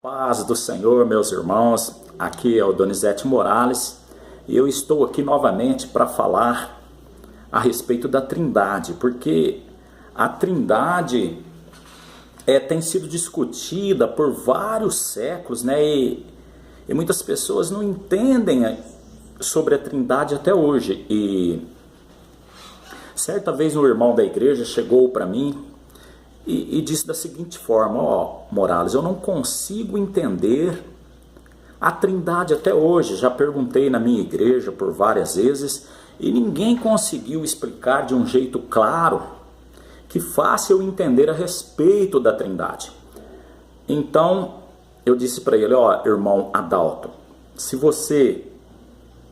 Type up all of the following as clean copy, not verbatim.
Paz do Senhor, meus irmãos, aqui é o Donizete Morales e eu estou aqui novamente para falar a respeito da Trindade, porque a Trindade tem sido discutida por vários séculos, né? E muitas pessoas não entendem sobre a Trindade até hoje. E certa vez um irmão da igreja chegou para mim e disse da seguinte forma: Morales, eu não consigo entender a Trindade até hoje. Já perguntei na minha igreja por várias vezes e ninguém conseguiu explicar de um jeito claro que faça eu entender a respeito da Trindade. Então eu disse para ele: irmão Adalto, se você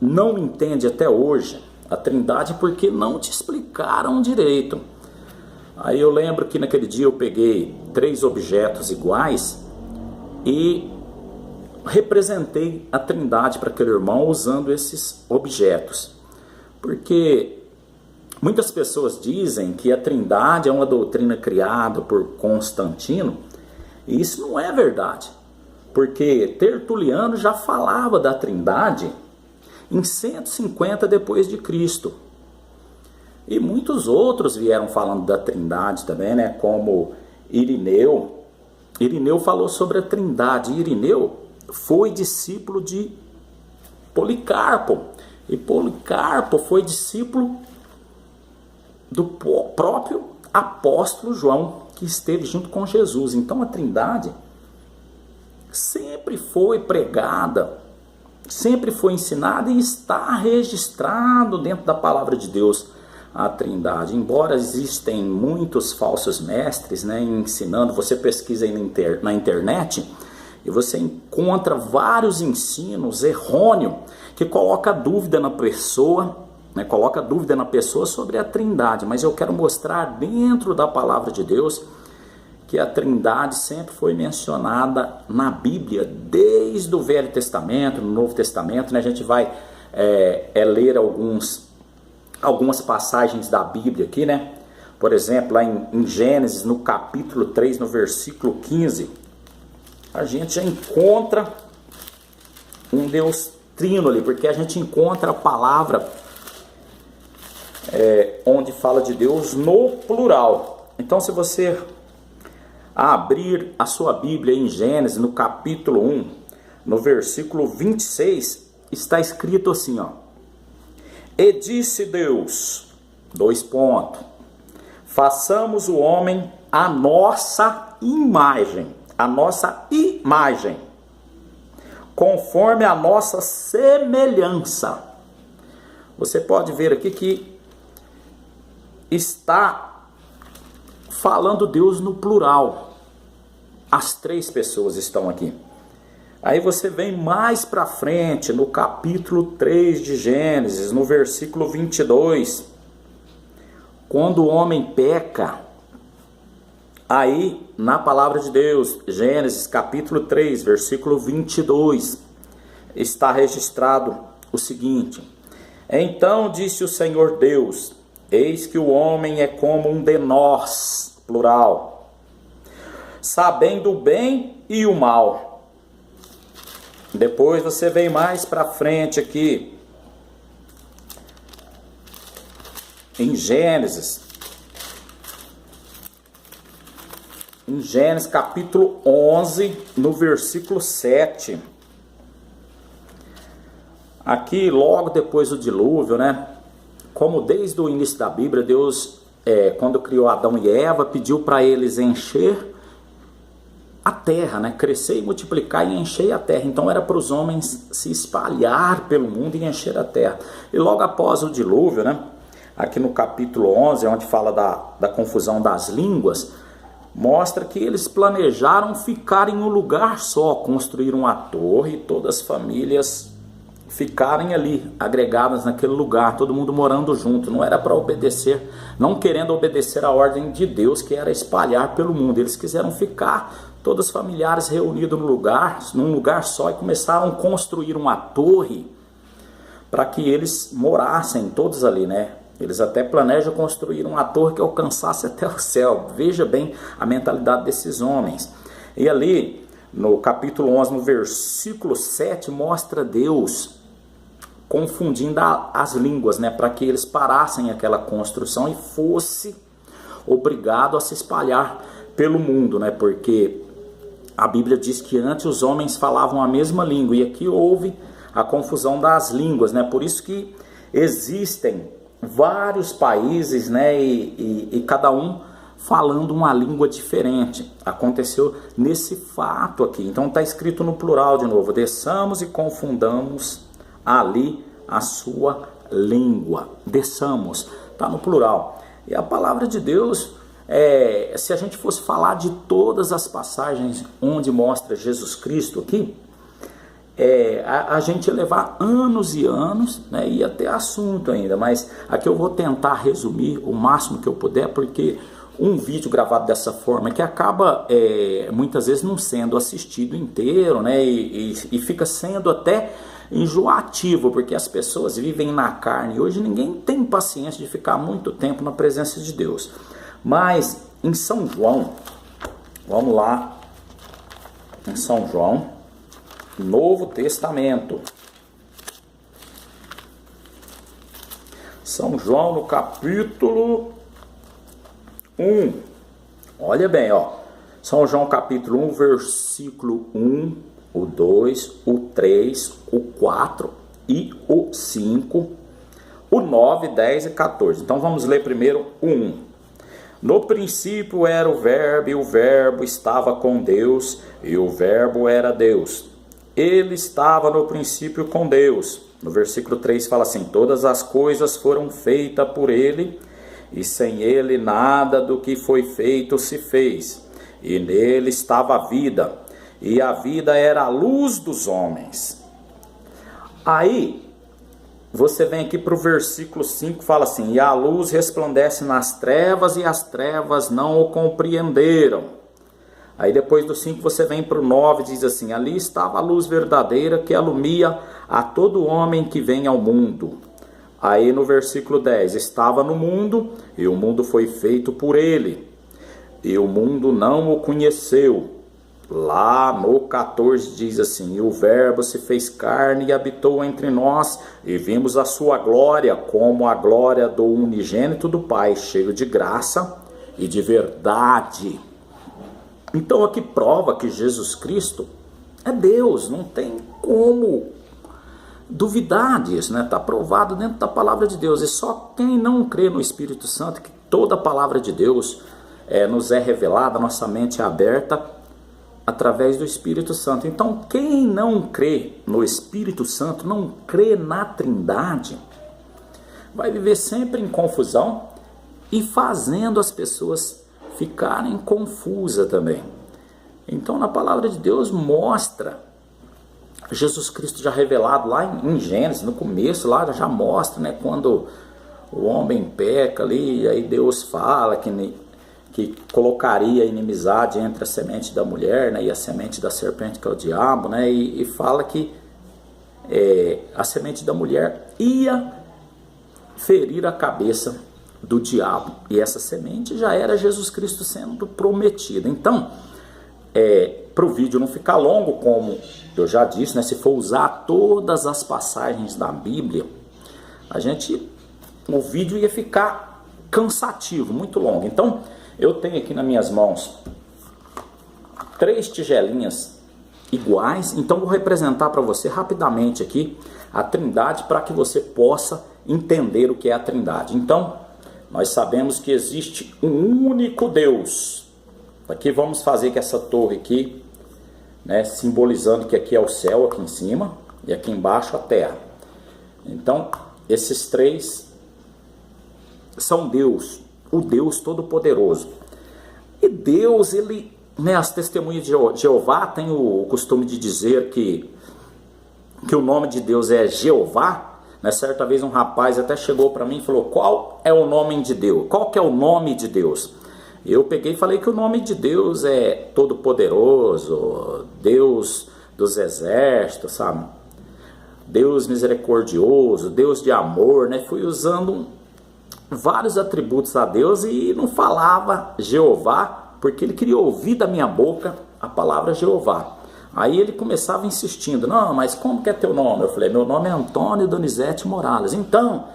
não entende até hoje a Trindade, porque não te explicaram direito. Aí eu lembro que naquele dia eu peguei 3 objetos iguais e representei a Trindade para aquele irmão usando esses objetos. Porque muitas pessoas dizem que a Trindade é uma doutrina criada por Constantino, e isso não é verdade. Porque Tertuliano já falava da Trindade em 150 depois de Cristo. E muitos outros vieram falando da Trindade também, né? Como Irineu. Irineu falou sobre a Trindade. Irineu foi discípulo de Policarpo. E Policarpo foi discípulo do próprio apóstolo João, que esteve junto com Jesus. Então a Trindade sempre foi pregada, sempre foi ensinada e está registrado dentro da palavra de Deus. A Trindade, embora existem muitos falsos mestres, né, ensinando, você pesquisa aí na internet e você encontra vários ensinos errôneos que coloca dúvida na pessoa, né, sobre a Trindade. Mas eu quero mostrar dentro da palavra de Deus que a Trindade sempre foi mencionada na Bíblia, desde o Velho Testamento, no Novo Testamento, né, a gente vai ler algumas passagens da Bíblia aqui, né? Por exemplo, lá em Gênesis, no capítulo 3, no versículo 15, a gente já encontra um Deus trino ali, porque a gente encontra a palavra onde fala de Deus no plural. Então, se você abrir a sua Bíblia em Gênesis, no capítulo 1, no versículo 26, está escrito assim, E disse Deus, : façamos o homem a nossa imagem, conforme a nossa semelhança. Você pode ver aqui que está falando Deus no plural. As 3 pessoas estão aqui. Aí você vem mais para frente, no capítulo 3 de Gênesis, no versículo 22. Quando o homem peca, aí na palavra de Deus, Gênesis capítulo 3, versículo 22, está registrado o seguinte: Então disse o Senhor Deus: eis que o homem é como um de nós, plural, sabendo o bem e o mal. Depois você vem mais para frente aqui, em Gênesis capítulo 11, no versículo 7. Aqui, logo depois do dilúvio, né? Como desde o início da Bíblia, Deus, quando criou Adão e Eva, pediu para eles encher a terra, né? Crescer e multiplicar e encher a terra. Então era para os homens se espalhar pelo mundo e encher a terra. E logo após o dilúvio, né? Aqui no capítulo 11, onde fala da confusão das línguas, mostra que eles planejaram ficar em um lugar só, construir uma torre e todas as famílias ficarem ali, agregadas naquele lugar, todo mundo morando junto. Não era para obedecer, não querendo obedecer a ordem de Deus, que era espalhar pelo mundo. Eles quiseram ficar todos os familiares reunidos num lugar só, e começaram a construir uma torre para que eles morassem todos ali, né? Eles até planejam construir uma torre que alcançasse até o céu. Veja bem a mentalidade desses homens. E ali no capítulo 11, no versículo 7, mostra Deus confundindo as línguas, né, para que eles parassem aquela construção e fosse obrigado a se espalhar pelo mundo, né, porque a Bíblia diz que antes os homens falavam a mesma língua, e aqui houve a confusão das línguas, né, por isso que existem vários países, né, e cada um falando uma língua diferente. Aconteceu nesse fato aqui. Então está escrito no plural de novo: desçamos e confundamos ali a sua língua. Desçamos, está no plural. E a palavra de Deus, se a gente fosse falar de todas as passagens onde mostra Jesus Cristo aqui, a gente ia levar anos e anos, né, e ia ter assunto ainda, mas aqui eu vou tentar resumir o máximo que eu puder, porque um vídeo gravado dessa forma que acaba muitas vezes não sendo assistido inteiro, né, e fica sendo até enjoativo, porque as pessoas vivem na carne. Hoje ninguém tem paciência de ficar muito tempo na presença de Deus. Mas em São João, vamos lá, em São João, Novo Testamento, São João no capítulo 1, olha bem, ó, São João capítulo 1, versículo 1, o 2, o 3, o 4 e o 5, o 9, 10 e 14. Então vamos ler primeiro o 1. No princípio era o Verbo, e o Verbo estava com Deus, e o Verbo era Deus. Ele estava no princípio com Deus. No versículo 3 fala assim: todas as coisas foram feitas por ele, e sem ele nada do que foi feito se fez. E nele estava a vida, e a vida era a luz dos homens. Aí, você vem aqui para o versículo 5, fala assim: e a luz resplandece nas trevas, e as trevas não o compreenderam. Aí depois do 5 você vem para o 9, diz assim: ali estava a luz verdadeira que alumia a todo homem que vem ao mundo. Aí no versículo 10, estava no mundo, e o mundo foi feito por ele, e o mundo não o conheceu. Lá no 14 diz assim: e o Verbo se fez carne e habitou entre nós, e vimos a sua glória, como a glória do unigênito do Pai, cheio de graça e de verdade. Então aqui prova que Jesus Cristo é Deus, não tem como duvidar disso, né? Está provado dentro da palavra de Deus. E só quem não crê no Espírito Santo, que toda a palavra de Deus nos é revelada, nossa mente é aberta através do Espírito Santo. Então quem não crê no Espírito Santo, não crê na Trindade, vai viver sempre em confusão e fazendo as pessoas ficarem confusas também. Então na palavra de Deus mostra Jesus Cristo já revelado lá em Gênesis, no começo lá já mostra, né, quando o homem peca ali, aí Deus fala que colocaria inimizade entre a semente da mulher, né, e a semente da serpente, que é o diabo, né, e fala que a semente da mulher ia ferir a cabeça do diabo, e essa semente já era Jesus Cristo sendo prometido. Então, para o vídeo não ficar longo, como eu já disse, né, se for usar todas as passagens da Bíblia, o vídeo ia ficar cansativo, muito longo. Então, eu tenho aqui nas minhas mãos 3 tigelinhas iguais, então vou representar para você rapidamente aqui a Trindade, para que você possa entender o que é a Trindade. Então, nós sabemos que existe um único Deus. Aqui vamos fazer que essa torre aqui, né, simbolizando que aqui é o céu, aqui em cima, e aqui embaixo a terra. Então, esses 3 são Deus, o Deus Todo-Poderoso. E Deus, ele, né, as testemunhas de Jeová têm o costume de dizer que o nome de Deus é Jeová. Né, certa vez um rapaz até chegou para mim e falou: qual é o nome de Deus? Qual que é o nome de Deus? Eu peguei e falei que o nome de Deus é Todo-Poderoso, Deus dos exércitos, sabe? Deus misericordioso, Deus de amor, né? Fui usando vários atributos a Deus e não falava Jeová, porque ele queria ouvir da minha boca a palavra Jeová. Aí ele começava insistindo, não, mas como que é teu nome? Eu falei, meu nome é Antônio Donizete Morales. Então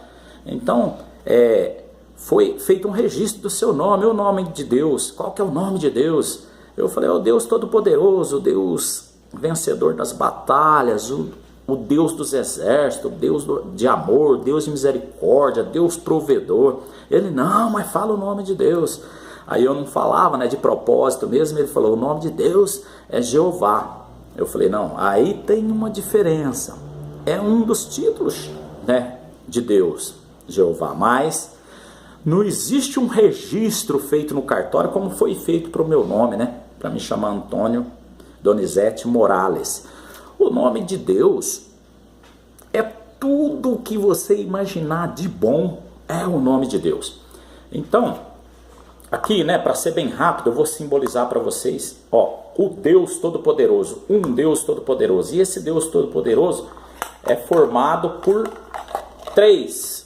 foi feito um registro do seu nome, o nome de Deus. Qual que é o nome de Deus? Eu falei, o Deus Todo-Poderoso, o Deus vencedor das batalhas, o Deus dos exércitos, o Deus de amor, Deus de misericórdia, Deus provedor. Ele, não, mas fala o nome de Deus. Aí eu não falava, de propósito mesmo. Ele falou, o nome de Deus é Jeová. Eu falei, não, aí tem uma diferença. É um dos títulos, de Deus, Jeová. Mas não existe um registro feito no cartório como foi feito para o meu nome, para me chamar Antônio Donizete Morales. O nome de Deus é tudo o que você imaginar de bom, é o nome de Deus. Então, aqui, para ser bem rápido, eu vou simbolizar para vocês, o Deus Todo-Poderoso, um Deus Todo-Poderoso. E esse Deus Todo-Poderoso é formado por 3.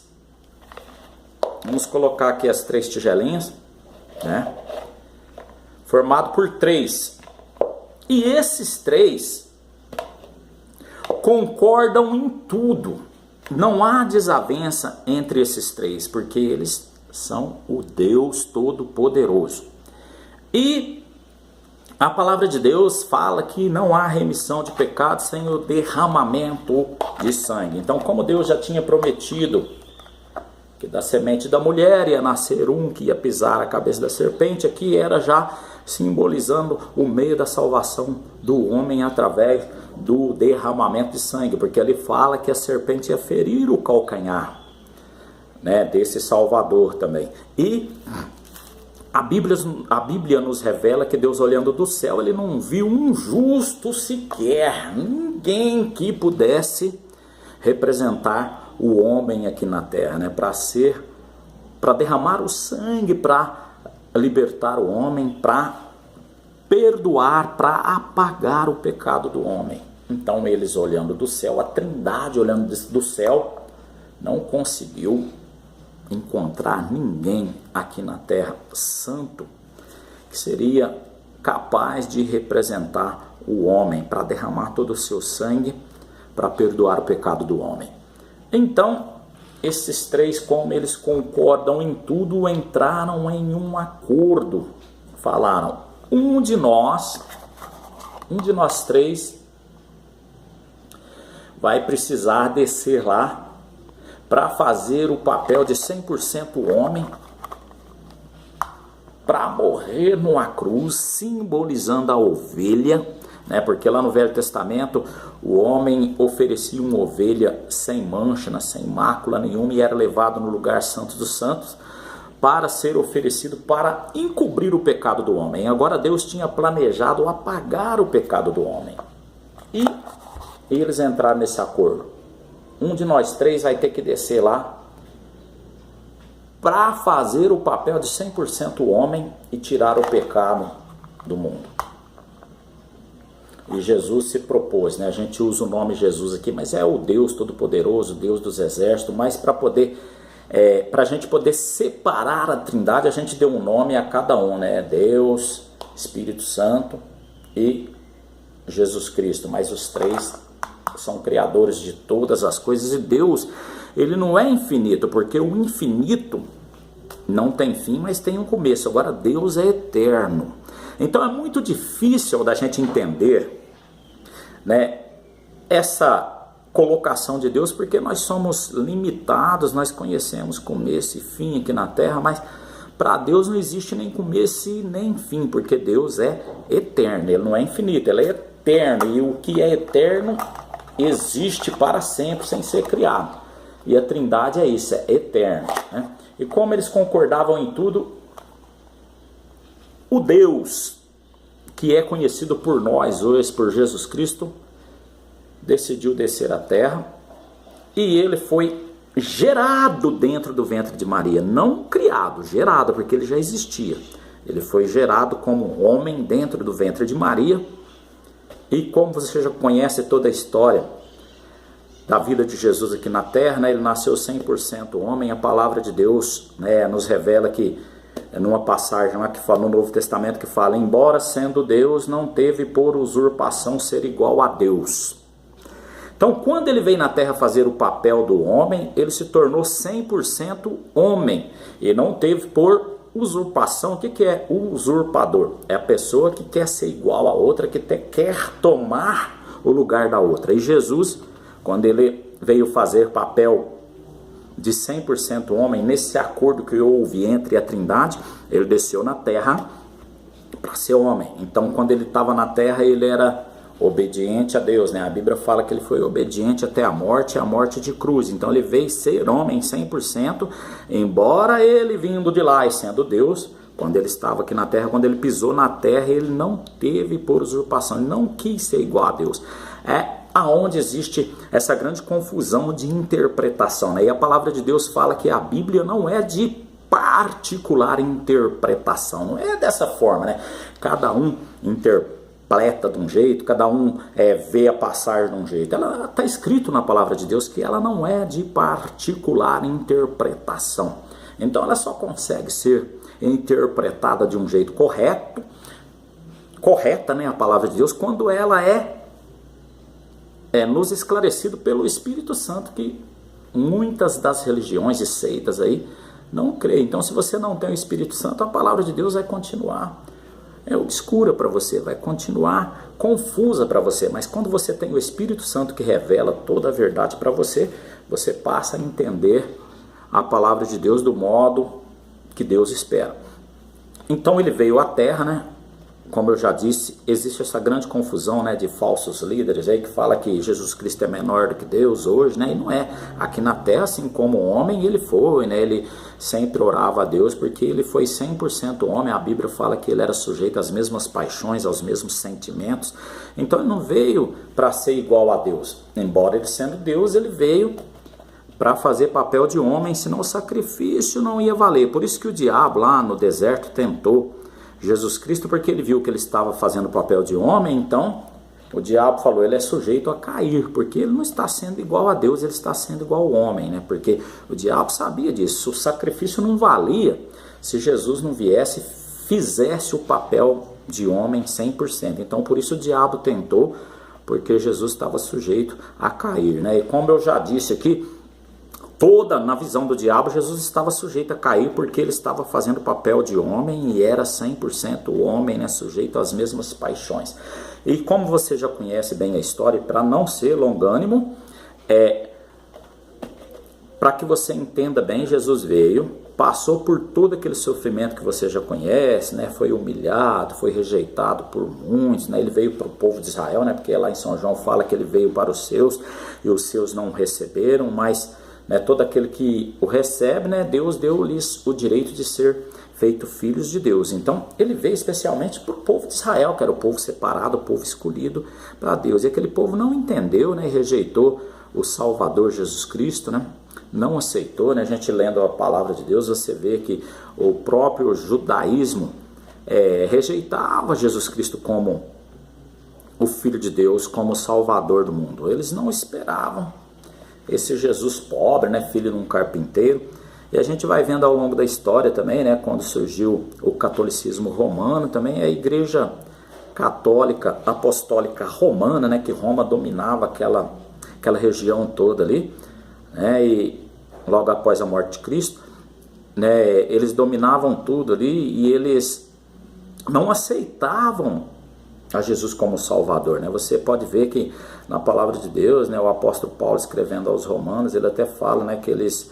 Vamos colocar aqui as 3 tigelinhas, formado por 3. E esses 3 concordam em tudo. Não há desavença entre esses 3, porque eles são o Deus Todo-Poderoso. E a palavra de Deus fala que não há remissão de pecados sem o derramamento de sangue. Então, como Deus já tinha prometido que da semente da mulher ia nascer um que ia pisar a cabeça da serpente, aqui era já simbolizando o meio da salvação do homem através do derramamento de sangue, porque ele fala que a serpente ia ferir o calcanhar, desse Salvador também. E a Bíblia nos revela que Deus, olhando do céu, ele não viu um justo sequer, ninguém que pudesse representar o homem aqui na terra, para derramar o sangue, para libertar o homem, para perdoar, para apagar o pecado do homem. Então eles, olhando do céu, a Trindade olhando do céu, não conseguiu encontrar ninguém aqui na terra santo que seria capaz de representar o homem, para derramar todo o seu sangue, para perdoar o pecado do homem. Então, esses 3, como eles concordam em tudo, entraram em um acordo. Falaram, um de nós 3, vai precisar descer lá para fazer o papel de 100% homem, para morrer numa cruz, simbolizando a ovelha, porque lá no Velho Testamento o homem oferecia uma ovelha sem mancha, sem mácula nenhuma, e era levado no lugar santo dos santos para ser oferecido para encobrir o pecado do homem. Agora Deus tinha planejado apagar o pecado do homem, e eles entraram nesse acordo. Um de nós 3 vai ter que descer lá para fazer o papel de 100% homem e tirar o pecado do mundo. E Jesus se propôs, a gente usa o nome Jesus aqui, mas é o Deus Todo-Poderoso, Deus dos exércitos, mas para a gente poder separar a Trindade, a gente deu um nome a cada um, Deus, Espírito Santo e Jesus Cristo, mas os 3 são criadores de todas as coisas. E Deus, ele não é infinito, porque o infinito não tem fim, mas tem um começo. Agora Deus é eterno. Então é muito difícil da gente entender, essa colocação de Deus, porque nós somos limitados, nós conhecemos começo e fim aqui na terra, mas para Deus não existe nem começo e nem fim, porque Deus é eterno, ele não é infinito, ele é eterno, e o que é eterno existe para sempre, sem ser criado. E a Trindade é isso, é eterno. E como eles concordavam em tudo, o Deus que é conhecido por nós hoje, por Jesus Cristo, decidiu descer à terra, e ele foi gerado dentro do ventre de Maria, não criado, gerado, porque ele já existia. Ele foi gerado como homem dentro do ventre de Maria. E como você já conhece toda a história da vida de Jesus aqui na terra, ele nasceu 100% homem. A palavra de Deus nos revela que numa passagem lá que fala no Novo Testamento, que fala: embora sendo Deus, não teve por usurpação ser igual a Deus. Então, quando ele veio na terra fazer o papel do homem, ele se tornou 100% homem. E não teve por usurpação. O que é o usurpador? É a pessoa que quer ser igual a outra, que quer tomar o lugar da outra. E Jesus, quando ele veio fazer papel de 100% homem, nesse acordo que houve entre a Trindade, ele desceu na terra para ser homem. Então, quando ele estava na terra, ele era obediente a Deus, né? A Bíblia fala que ele foi obediente até a morte de cruz. Então ele veio ser homem 100%, embora ele vindo de lá e sendo Deus, quando ele estava aqui na terra, quando ele pisou na terra, ele não teve por usurpação, ele não quis ser igual a Deus. É aonde existe essa grande confusão de interpretação, né? E a palavra de Deus fala que a Bíblia não é de particular interpretação, não é dessa forma, né? Cada um interpreta de um jeito, cada um vê a passagem de um jeito. Ela está escrito na palavra de Deus que ela não é de particular interpretação. Então ela só consegue ser interpretada de um jeito correta, né, a palavra de Deus, quando ela é nos esclarecido pelo Espírito Santo, que muitas das religiões e seitas aí não creem. Então, se você não tem o Espírito Santo, a palavra de Deus vai continuar obscura para você, vai continuar confusa para você, mas quando você tem o Espírito Santo que revela toda a verdade para você, você passa a entender a palavra de Deus do modo que Deus espera. Então ele veio à terra, né? Como eu já disse, existe essa grande confusão, né, de falsos líderes aí que fala que Jesus Cristo é menor do que Deus hoje, né? E não é. Aqui na terra, assim como homem, ele foi, né? Ele sempre orava a Deus porque ele foi 100% homem. A Bíblia fala que ele era sujeito às mesmas paixões, aos mesmos sentimentos. Então ele não veio para ser igual a Deus. Embora ele sendo Deus, ele veio para fazer papel de homem, senão o sacrifício não ia valer. Por isso que o diabo lá no deserto tentou Jesus Cristo, porque ele viu que ele estava fazendo o papel de homem. Então o diabo falou, ele é sujeito a cair, porque ele não está sendo igual a Deus, ele está sendo igual ao homem, né? Porque o diabo sabia disso, o sacrifício não valia se Jesus não viesse, fizesse o papel de homem 100%. Então por isso o diabo tentou, porque Jesus estava sujeito a cair, né? E como eu já disse aqui, na visão do diabo, Jesus estava sujeito a cair porque ele estava fazendo o papel de homem e era 100% homem, né, sujeito às mesmas paixões. E como você já conhece bem a história, para não ser longânimo, para que você entenda bem, Jesus veio, passou por todo aquele sofrimento que você já conhece, né, foi humilhado, foi rejeitado por muitos, né, ele veio para o povo de Israel, né, porque lá em São João fala que ele veio para os seus e os seus não o receberam, mas todo aquele que o recebe, né, Deus deu-lhes o direito de ser feito filhos de Deus. Então ele veio especialmente para o povo de Israel, que era o povo separado, o povo escolhido para Deus. E aquele povo não entendeu, né, e rejeitou o Salvador Jesus Cristo, né, não aceitou, né. A gente lendo a palavra de Deus, você vê que o próprio judaísmo rejeitava Jesus Cristo como o Filho de Deus, como o Salvador do mundo. Eles não esperavam esse Jesus pobre, né, filho de um carpinteiro. E a gente vai vendo ao longo da história também, né, quando surgiu o catolicismo romano, também a igreja católica apostólica romana, né, que Roma dominava aquela região toda ali, né, e logo após a morte de Cristo, né, eles dominavam tudo ali e eles não aceitavam a Jesus como Salvador, né? Você pode ver que na palavra de Deus, né, o apóstolo Paulo escrevendo aos Romanos, ele até fala, né, que eles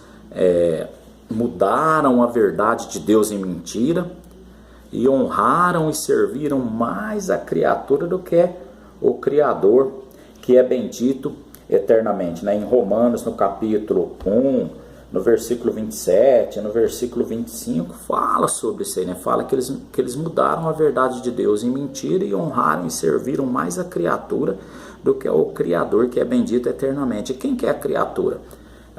mudaram a verdade de Deus em mentira e honraram e serviram mais a criatura do que o Criador, que é bendito eternamente, né? Em Romanos, no capítulo 1, no versículo 27, no versículo 25, fala sobre isso aí, né? Fala que eles mudaram a verdade de Deus em mentira e honraram e serviram mais a criatura do que o Criador, que é bendito eternamente. E quem que é a criatura?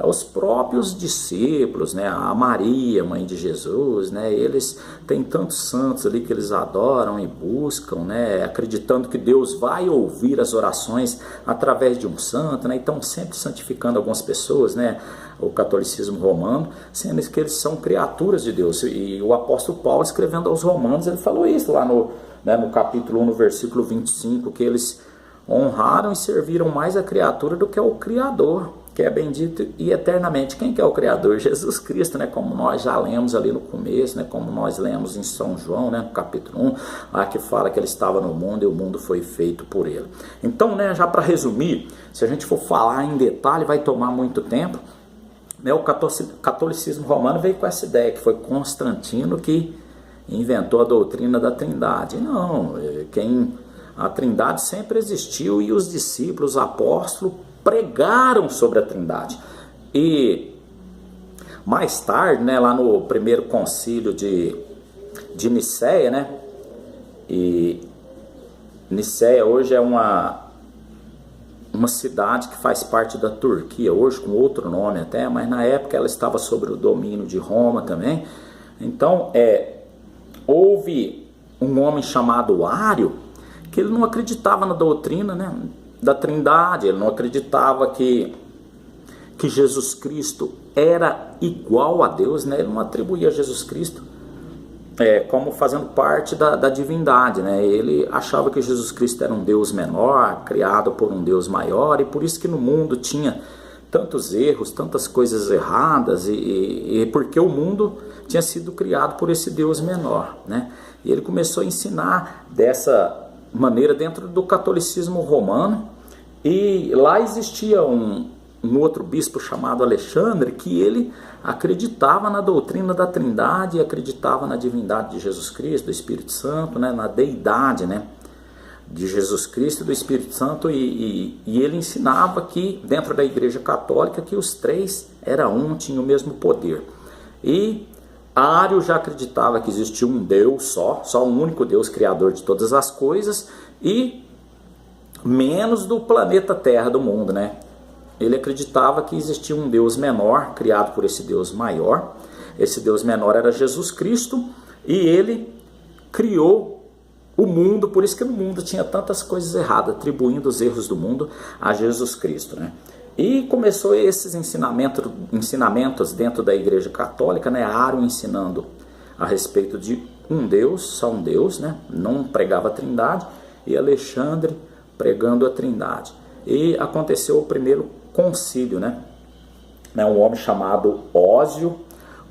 os próprios discípulos, né? A Maria, mãe de Jesus, né? Eles têm tantos santos ali que eles adoram e buscam, né? Acreditando que Deus vai ouvir as orações através de um santo, né? Então sempre santificando algumas pessoas, né? O catolicismo romano, sendo que eles são criaturas de Deus. E o apóstolo Paulo, escrevendo aos romanos, ele falou isso lá no capítulo 1, no versículo 25, que eles honraram e serviram mais a criatura do que ao Criador, que é bendito e eternamente. Quem que é o Criador? Jesus Cristo, né? Como nós já lemos ali no começo, né? Como nós lemos em São João, né? No capítulo 1, lá que fala que ele estava no mundo e o mundo foi feito por ele. Então, né, já para resumir, se a gente for falar em detalhe, vai tomar muito tempo, né? O catolicismo romano veio com essa ideia, que foi Constantino que inventou a doutrina da Trindade. Não, a Trindade sempre existiu e os discípulos, os apóstolos, pregaram sobre a Trindade. E mais tarde, né, lá no primeiro concílio de Nicéia, né, e Nicéia hoje é uma cidade que faz parte da Turquia, hoje com outro nome até, mas na época ela estava sob o domínio de Roma também. Então, houve um homem chamado Ário, que ele não acreditava na doutrina, né, da Trindade, ele não acreditava que Jesus Cristo era igual a Deus, né, ele não atribuía a Jesus Cristo como fazendo parte da divindade, né, ele achava que Jesus Cristo era um Deus menor, criado por um Deus maior, e por isso que no mundo tinha tantos erros, tantas coisas erradas, e porque o mundo tinha sido criado por esse Deus menor, né, e ele começou a ensinar dessa maneira dentro do catolicismo romano. E lá existia um outro bispo chamado Alexandre, que ele acreditava na doutrina da Trindade, acreditava na divindade de Jesus Cristo, do Espírito Santo, né, na deidade, né, de Jesus Cristo e do Espírito Santo, e ele ensinava que dentro da Igreja Católica que os três eram um, tinham o mesmo poder. E Ário já acreditava que existia um Deus só um único Deus, criador de todas as coisas, e menos do planeta Terra, do mundo, né? Ele acreditava que existia um Deus menor, criado por esse Deus maior. Esse Deus menor era Jesus Cristo, e ele criou o mundo, por isso que no mundo tinha tantas coisas erradas, atribuindo os erros do mundo a Jesus Cristo, né? E começou esses ensinamentos dentro da Igreja Católica, né? Ário ensinando a respeito de um Deus, só um Deus, né? Não pregava a Trindade, e Alexandre pregando a Trindade. E aconteceu o primeiro concílio, né? Um homem chamado Ósio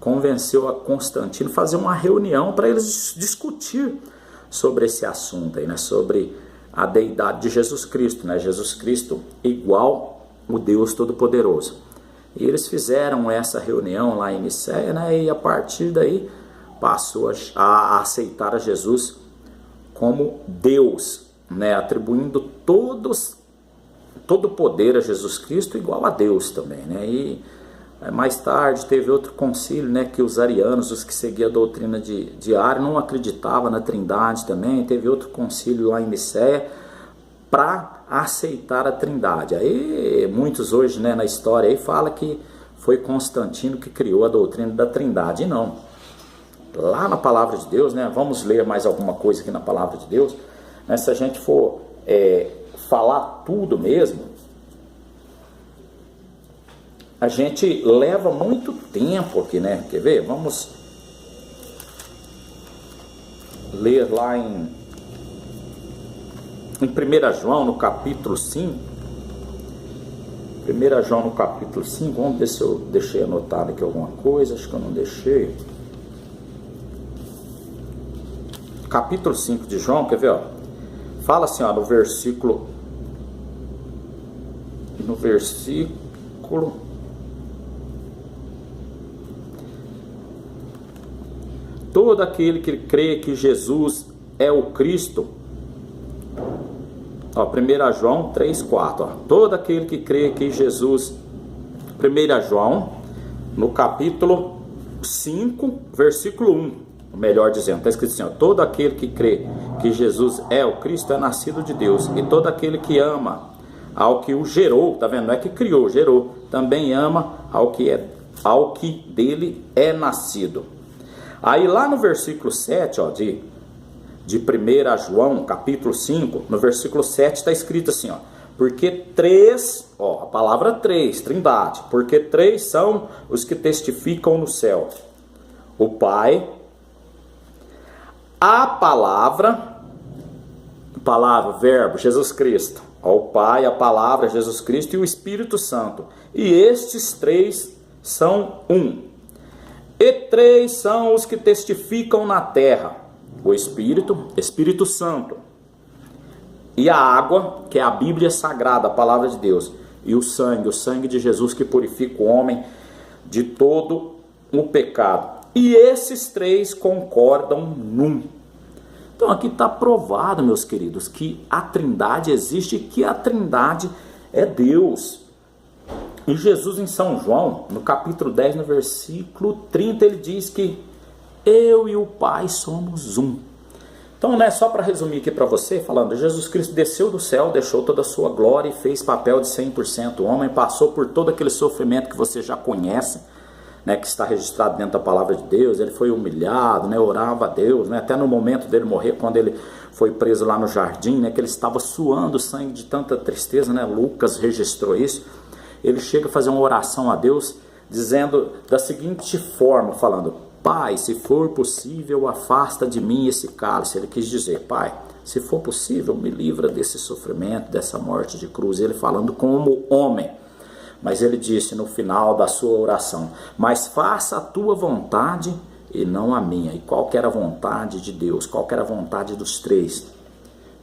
convenceu a Constantino a fazer uma reunião para eles discutir sobre esse assunto aí, né? Sobre a deidade de Jesus Cristo, né? Jesus Cristo igual o Deus Todo-Poderoso. E eles fizeram essa reunião lá em Nicéia, né? E a partir daí passou a aceitar a Jesus como Deus, né? Atribuindo todo o poder a Jesus Cristo igual a Deus também, né? E mais tarde teve outro concílio, né? Que os arianos, os que seguiam a doutrina de Ário, não acreditavam na Trindade também. Teve outro concílio lá em Nicéia para aceitar a Trindade. Aí muitos hoje, né, na história aí fala que foi Constantino que criou a doutrina da Trindade. E não. Lá na palavra de Deus, né, vamos ler mais alguma coisa aqui na palavra de Deus, né, se a gente for falar tudo mesmo, a gente leva muito tempo aqui, né? Quer ver? Vamos ler lá em 1 João, no capítulo 5. 1 João, no capítulo 5. Vamos ver se eu deixei anotado aqui alguma coisa. Acho que eu não deixei. Capítulo 5 de João, quer ver? Ó? Fala assim, ó, no versículo... Todo aquele que crê que Jesus é o Cristo... Ó, 1 João 3,4. Todo aquele que crê que Jesus... 1 João, no capítulo 5, versículo 1. Melhor dizendo, está escrito assim, ó, todo aquele que crê que Jesus é o Cristo é nascido de Deus, e todo aquele que ama ao que o gerou, tá vendo? Não é que criou, gerou. Também ama ao que dele é nascido. Aí lá no versículo 7, ó, de 1 João, capítulo 5, no versículo 7 está escrito assim, ó: porque três, ó, a palavra três, trindade, porque três são os que testificam no céu: o Pai, a palavra, verbo, Jesus Cristo, ó, o Pai, a palavra, Jesus Cristo, e o Espírito Santo. E estes três são um. E três são os que testificam na terra: o Espírito Santo, e a água, que é a Bíblia Sagrada, a palavra de Deus, e o sangue de Jesus, que purifica o homem de todo o pecado. E esses três concordam num. Então aqui está provado, meus queridos, que a Trindade existe, que a Trindade é Deus. E Jesus em São João, no capítulo 10, no versículo 30, ele diz que eu e o Pai somos um. Então, né, só para resumir aqui para você, falando, Jesus Cristo desceu do céu, deixou toda a sua glória e fez papel de 100% homem, passou por todo aquele sofrimento que você já conhece, né, que está registrado dentro da palavra de Deus. Ele foi humilhado, né, orava a Deus, né, até no momento dele morrer, quando ele foi preso lá no jardim, né, que ele estava suando sangue de tanta tristeza, né, Lucas registrou isso. Ele chega a fazer uma oração a Deus, dizendo da seguinte forma, falando: Pai, se for possível, afasta de mim esse cálice. Ele quis dizer: Pai, se for possível, me livra desse sofrimento, dessa morte de cruz. Ele falando como homem. Mas ele disse no final da sua oração: mas faça a tua vontade e não a minha. E qual que era a vontade de Deus? Qual que era a vontade dos três?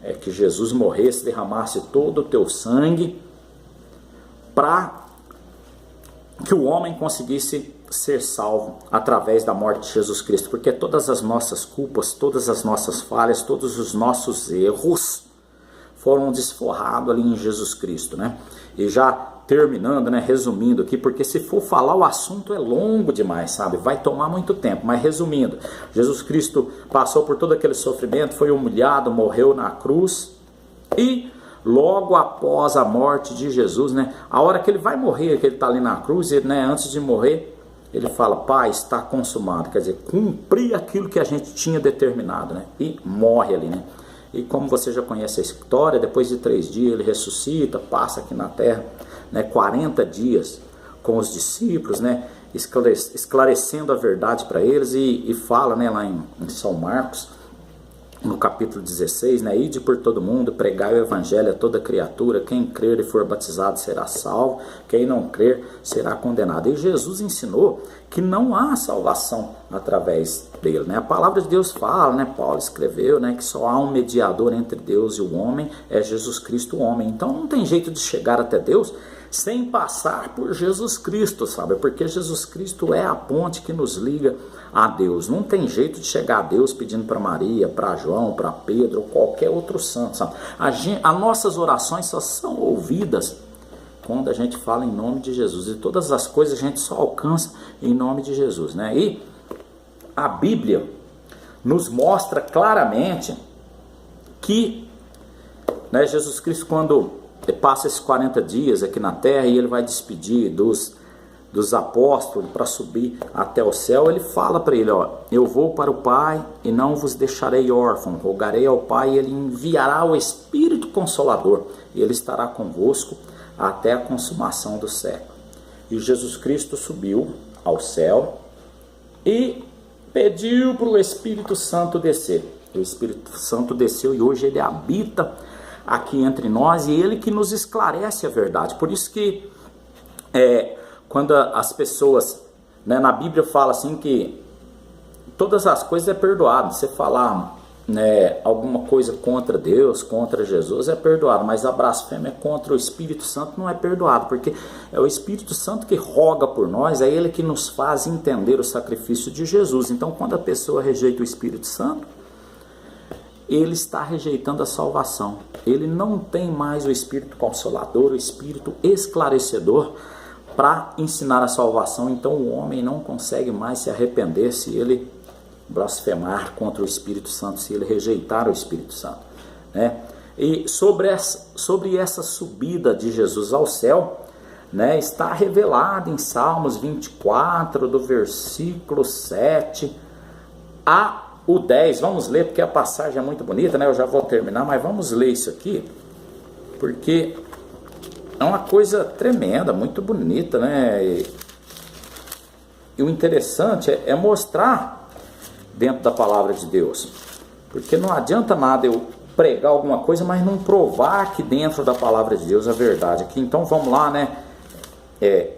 É que Jesus morresse, derramasse todo o teu sangue, para que o homem conseguisse ser salvo através da morte de Jesus Cristo, porque todas as nossas culpas, todas as nossas falhas, todos os nossos erros foram desforrados ali em Jesus Cristo, né? E já terminando, né, resumindo aqui, porque se for falar o assunto é longo demais, sabe? Vai tomar muito tempo, mas resumindo, Jesus Cristo passou por todo aquele sofrimento, foi humilhado, morreu na cruz, e logo após a morte de Jesus, né, a hora que ele vai morrer, que ele está ali na cruz, ele, né, antes de morrer, ele fala: Pai, está consumado, quer dizer, cumprir aquilo que a gente tinha determinado, né, e morre ali, né. E como você já conhece a história, depois de 3 dias ele ressuscita, passa aqui na terra, né, 40 dias com os discípulos, né, esclarecendo a verdade para eles, e fala, né, lá em São Marcos, no capítulo 16, né, ide por todo mundo, pregai o evangelho a toda criatura, quem crer e for batizado será salvo, quem não crer será condenado. E Jesus ensinou que não há salvação através dele, né? A palavra de Deus fala, né, Paulo escreveu, né, que só há um mediador entre Deus e o homem, é Jesus Cristo o homem. Então não tem jeito de chegar até Deus sem passar por Jesus Cristo, sabe? Porque Jesus Cristo é a ponte que nos liga a Deus. Não tem jeito de chegar a Deus pedindo para Maria, para João, para Pedro ou qualquer outro santo, sabe? As nossas orações só são ouvidas quando a gente fala em nome de Jesus, e todas as coisas a gente só alcança em nome de Jesus, né? E a Bíblia nos mostra claramente que, né, Jesus Cristo, quando passa esses 40 dias aqui na terra e ele vai despedir dos apóstolos para subir até o céu, ele fala para ele: ó, eu vou para o Pai e não vos deixarei órfão, rogarei ao Pai e ele enviará o Espírito Consolador, e ele estará convosco até a consumação do século. E Jesus Cristo subiu ao céu e pediu para o Espírito Santo descer. O Espírito Santo desceu e hoje ele habita aqui entre nós, e ele que nos esclarece a verdade. Por isso que quando as pessoas, né, na Bíblia fala assim que todas as coisas é perdoado. Você falar, né, alguma coisa contra Deus, contra Jesus, é perdoado, mas a blasfêmia contra o Espírito Santo não é perdoado, porque é o Espírito Santo que roga por nós, é ele que nos faz entender o sacrifício de Jesus. Então quando a pessoa rejeita o Espírito Santo, ele está rejeitando a salvação. Ele não tem mais o Espírito Consolador, o Espírito esclarecedor para ensinar a salvação. Então o homem não consegue mais se arrepender se ele blasfemar contra o Espírito Santo, se ele rejeitar o Espírito Santo, né? E sobre essa subida de Jesus ao céu, né, está revelado em Salmos 24, do versículo 7 o 10. Vamos ler, porque a passagem é muito bonita, né? Eu já vou terminar, mas vamos ler isso aqui, porque é uma coisa tremenda, muito bonita, né? E o interessante é mostrar dentro da palavra de Deus, porque não adianta nada eu pregar alguma coisa, mas não provar aqui dentro da palavra de Deus a verdade aqui. Então vamos lá, né?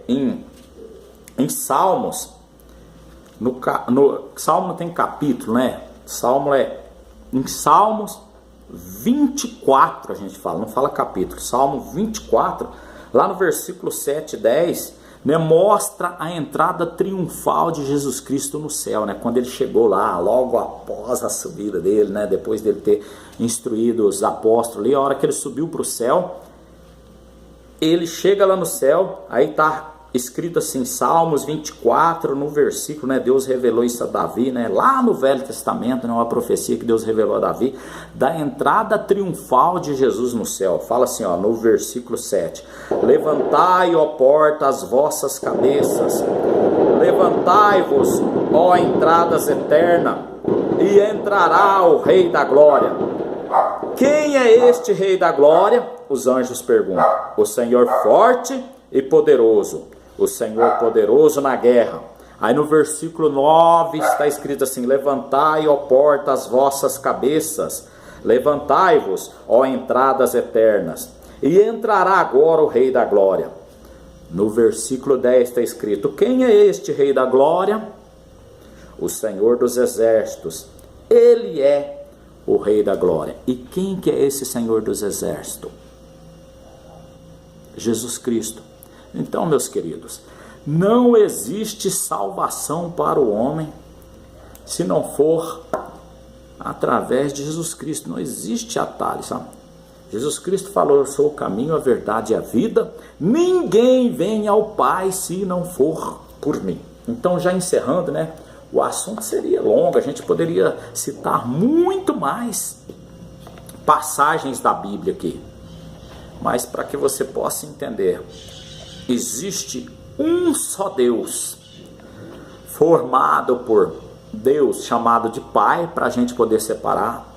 Em Salmos, Salmo não tem capítulo, né? Em Salmos 24 a gente fala, não fala capítulo. Salmo 24, lá no versículo 7 e 10, né, mostra a entrada triunfal de Jesus Cristo no céu, né? Quando ele chegou lá, logo após a subida dele, né? Depois dele ter instruído os apóstolos ali, a hora que ele subiu para o céu, ele chega lá no céu, aí está escrito assim, Salmos 24, no versículo, né, Deus revelou isso a Davi, né, lá no Velho Testamento, né, uma profecia que Deus revelou a Davi, da entrada triunfal de Jesus no céu. Fala assim, ó, no versículo 7, levantai, ó porta, as vossas cabeças, levantai-vos, ó entradas eternas, e entrará o Rei da Glória. Quem é este Rei da Glória? Os anjos perguntam. O Senhor forte e poderoso, o Senhor poderoso na guerra. Aí no versículo 9 está escrito assim, levantai, ó porta, as vossas cabeças, levantai-vos, ó entradas eternas, e entrará agora o Rei da Glória. No versículo 10 está escrito, quem é este Rei da Glória? O Senhor dos Exércitos, ele é o Rei da Glória. E quem que é esse Senhor dos Exércitos? Jesus Cristo. Então, meus queridos, não existe salvação para o homem se não for através de Jesus Cristo. Não existe atalho, sabe? Jesus Cristo falou, eu sou o caminho, a verdade e a vida. Ninguém vem ao Pai se não for por mim. Então, já encerrando, né? O assunto seria longo, a gente poderia citar muito mais passagens da Bíblia aqui. Mas para que você possa entender, existe um só Deus, formado por Deus chamado de Pai, para a gente poder separar,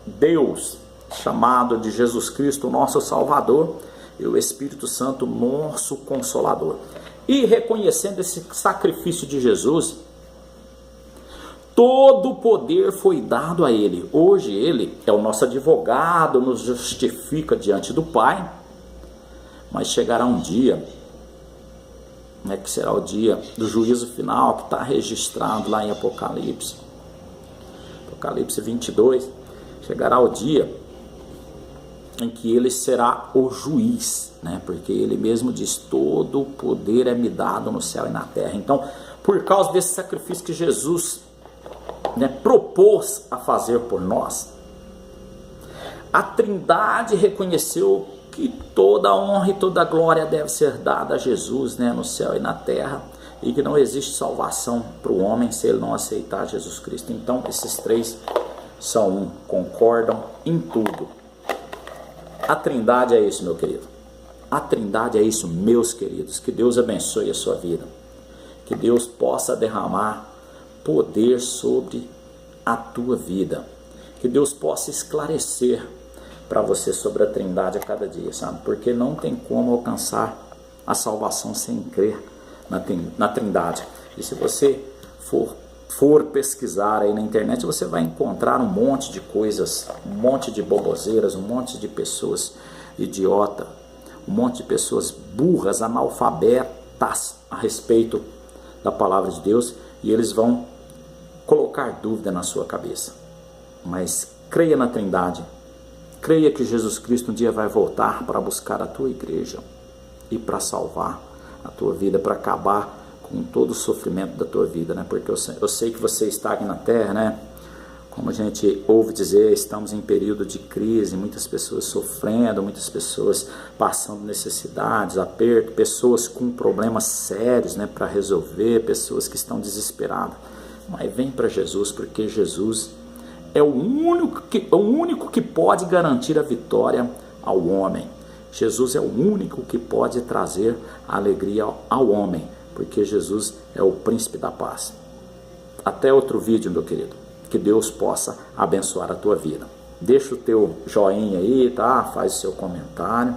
Deus chamado de Jesus Cristo, nosso Salvador, e o Espírito Santo, nosso Consolador. E reconhecendo esse sacrifício de Jesus, todo o poder foi dado a Ele. Hoje Ele é o nosso advogado, nos justifica diante do Pai. Mas chegará um dia, né, que será o dia do juízo final, que está registrado lá em Apocalipse 22. Chegará o dia em que Ele será o juiz, né, porque Ele mesmo diz, todo o poder é me dado no céu e na terra. Então, por causa desse sacrifício que Jesus, né, propôs a fazer por nós, a Trindade reconheceu que toda a honra e toda a glória deve ser dada a Jesus, né, no céu e na terra, e que não existe salvação para o homem se ele não aceitar Jesus Cristo. Então esses três são um, concordam em tudo. A Trindade é isso, meu querido. A Trindade é isso, meus queridos. Que Deus abençoe a sua vida, que Deus possa derramar poder sobre a tua vida, que Deus possa esclarecer para você sobre a Trindade a cada dia, sabe? Porque não tem como alcançar a salvação sem crer na Trindade. E se você for pesquisar aí na internet, você vai encontrar um monte de coisas, um monte de boboseiras, um monte de pessoas idiota, um monte de pessoas burras, analfabetas a respeito da palavra de Deus, e eles vão colocar dúvida na sua cabeça. Mas creia na Trindade, creia que Jesus Cristo um dia vai voltar para buscar a tua igreja e para salvar a tua vida, para acabar com todo o sofrimento da tua vida, né? Porque eu sei que você está aqui na terra, né? Como a gente ouve dizer, estamos em período de crise, muitas pessoas sofrendo, muitas pessoas passando necessidades, aperto, pessoas com problemas sérios, né, para resolver, pessoas que estão desesperadas. Mas vem para Jesus, porque Jesus é o único que pode garantir a vitória ao homem. Jesus é o único que pode trazer alegria ao homem, porque Jesus é o príncipe da paz. Até outro vídeo, meu querido. Que Deus possa abençoar a tua vida. Deixa o teu joinha aí, tá? Faz o seu comentário.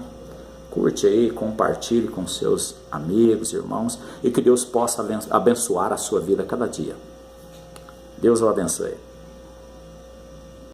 Curte aí, compartilhe com seus amigos, irmãos, e que Deus possa abençoar a sua vida cada dia. Deus o abençoe.